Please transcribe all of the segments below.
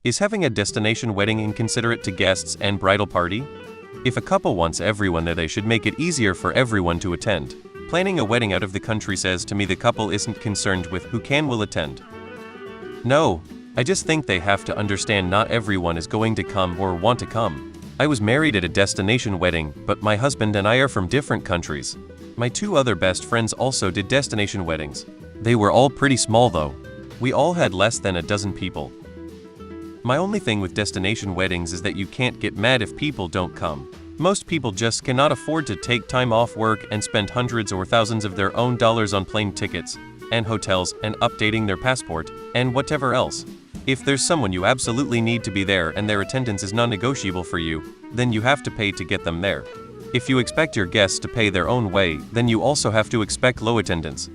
Is having a destination wedding inconsiderate to guests and bridal party? If a couple wants everyone there, they should make it easier for everyone to attend. Planning a wedding out of the country says to me the couple isn't concerned with who will attend. No, I just think they have to understand not everyone is going to come or want to come. I was married at a destination wedding, but my husband and I are from different countries. My two other best friends also did destination weddings. They were all pretty small though. We all had less than a dozen people. My only thing with destination weddings is that you can't get mad if people don't come. Most people just cannot afford to take time off work and spend hundreds or thousands of their own dollars on plane tickets, and hotels, and updating their passport, and whatever else. If there's someone you absolutely need to be there and their attendance is non-negotiable for you, then you have to pay to get them there. If you expect your guests to pay their own way, then you also have to expect low attendance.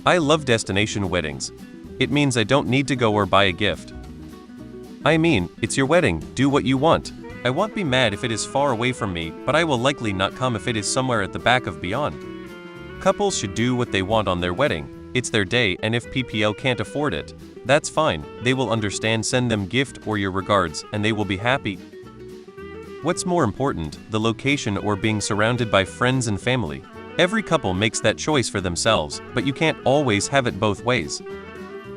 I love destination weddings. It means I don't need to go or buy a gift. I mean, it's your wedding, do what you want. I won't be mad if it is far away from me, but I will likely not come if it is somewhere at the back of beyond. Couples should do what they want on their wedding. It's their day, and if PPL can't afford it, that's fine. They will understand. Send them gift or your regards, and they will be happy. What's more important, the location or being surrounded by friends and family? Every couple makes that choice for themselves, but you can't always have it both ways.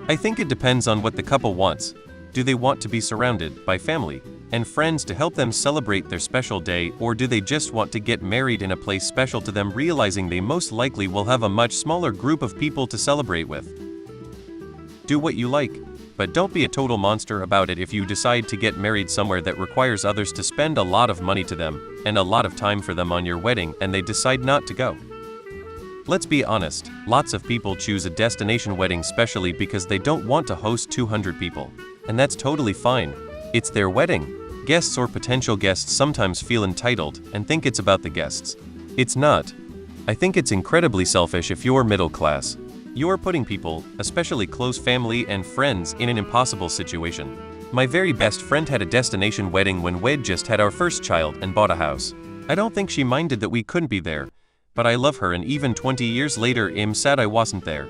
I think it depends on what the couple wants. Do they want to be surrounded by family and friends to help them celebrate their special day, or do they just want to get married in a place special to them, realizing they most likely will have a much smaller group of people to celebrate with? Do what you like, but don't be a total monster about it if you decide to get married somewhere that requires others to spend a lot of money to them and a lot of time for them on your wedding and they decide not to go. Let's be honest, lots of people choose a destination wedding specially because they don't want to host 200 people. And that's totally fine. It's their wedding. Guests or potential guests sometimes feel entitled and think it's about the guests. It's not. I think it's incredibly selfish if you're middle class. You're putting people, especially close family and friends, in an impossible situation. My very best friend had a destination wedding when we'd just had our first child and bought a house. I don't think she minded that we couldn't be there, but I love her, and even 20 years later I'm sad I wasn't there.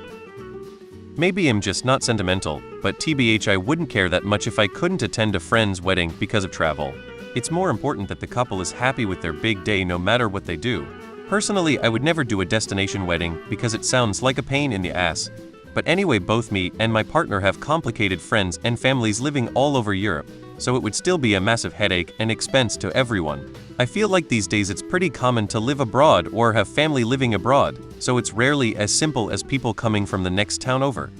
Maybe I'm just not sentimental, but TBH I wouldn't care that much if I couldn't attend a friend's wedding because of travel. It's more important that the couple is happy with their big day no matter what they do. Personally, I would never do a destination wedding because it sounds like a pain in the ass. But anyway, both me and my partner have complicated friends and families living all over Europe, so it would still be a massive headache and expense to everyone. I feel like these days it's pretty common to live abroad or have family living abroad, so it's rarely as simple as people coming from the next town over.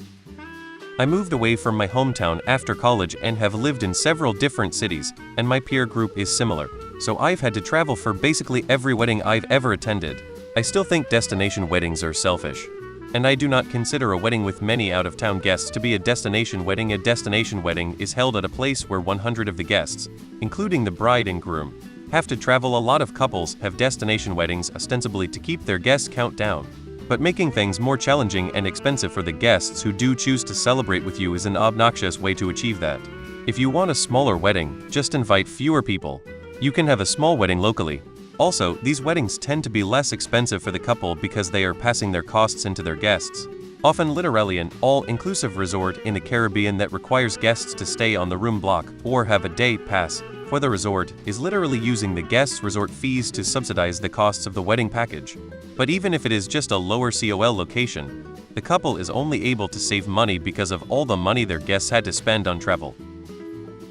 I moved away from my hometown after college and have lived in several different cities, and my peer group is similar, so I've had to travel for basically every wedding I've ever attended. I still think destination weddings are selfish. And I do not consider a wedding with many out-of-town guests to be a destination wedding. A destination wedding is held at a place where 100 of the guests, including the bride and groom, have to travel. A lot of couples have destination weddings ostensibly to keep their guest count down, but making things more challenging and expensive for the guests who do choose to celebrate with you is an obnoxious way to achieve that. If you want a smaller wedding, just invite fewer people. You can have a small wedding locally. Also, these weddings tend to be less expensive for the couple because they are passing their costs into their guests. Often literally an all-inclusive resort in the Caribbean that requires guests to stay on the room block or have a day pass for the resort is literally using the guests' resort fees to subsidize the costs of the wedding package. But even if it is just a lower COL location, the couple is only able to save money because of all the money their guests had to spend on travel.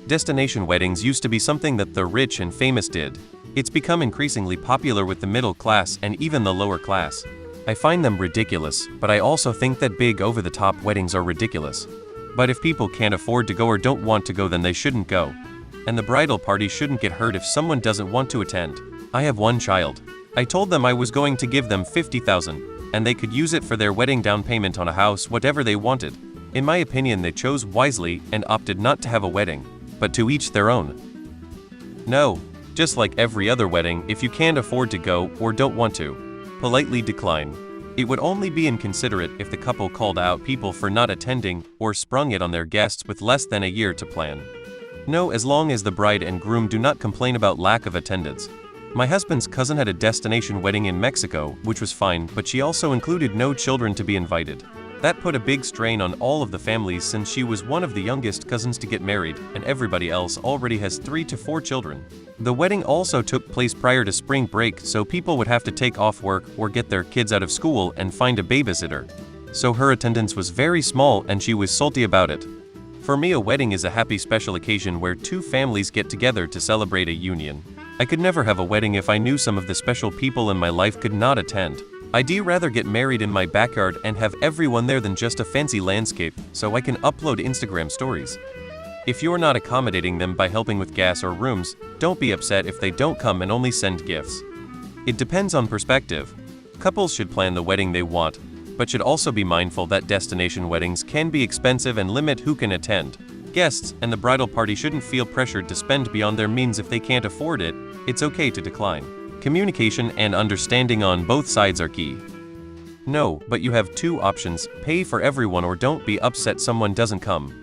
Destination weddings used to be something that the rich and famous did. It's become increasingly popular with the middle class and even the lower class. I find them ridiculous, but I also think that big over-the-top weddings are ridiculous. But if people can't afford to go or don't want to go, then they shouldn't go. And the bridal party shouldn't get hurt if someone doesn't want to attend. I have one child. I told them I was going to give them $50,000, and they could use it for their wedding down payment on a house, whatever they wanted. In my opinion, they chose wisely and opted not to have a wedding, but to each their own. No. Just like every other wedding, if you can't afford to go or don't want to, politely decline. It would only be inconsiderate if the couple called out people for not attending or sprung it on their guests with less than a year to plan. No, as long as the bride and groom do not complain about lack of attendance. My husband's cousin had a destination wedding in Mexico, which was fine, but she also included no children to be invited. That put a big strain on all of the families since she was one of the youngest cousins to get married, and everybody else already has 3 to 4 children. The wedding also took place prior to spring break, so people would have to take off work or get their kids out of school and find a babysitter. So her attendance was very small and she was salty about it. For me, a wedding is a happy special occasion where two families get together to celebrate a union. I could never have a wedding if I knew some of the special people in my life could not attend. I'd rather get married in my backyard and have everyone there than just a fancy landscape, so I can upload Instagram stories. If you're not accommodating them by helping with gas or rooms, don't be upset if they don't come and only send gifts. It depends on perspective. Couples should plan the wedding they want, but should also be mindful that destination weddings can be expensive and limit who can attend. Guests and the bridal party shouldn't feel pressured to spend beyond their means if they can't afford it. It's okay to decline. Communication and understanding on both sides are key. No, but you have two options: pay for everyone or don't be upset someone doesn't come.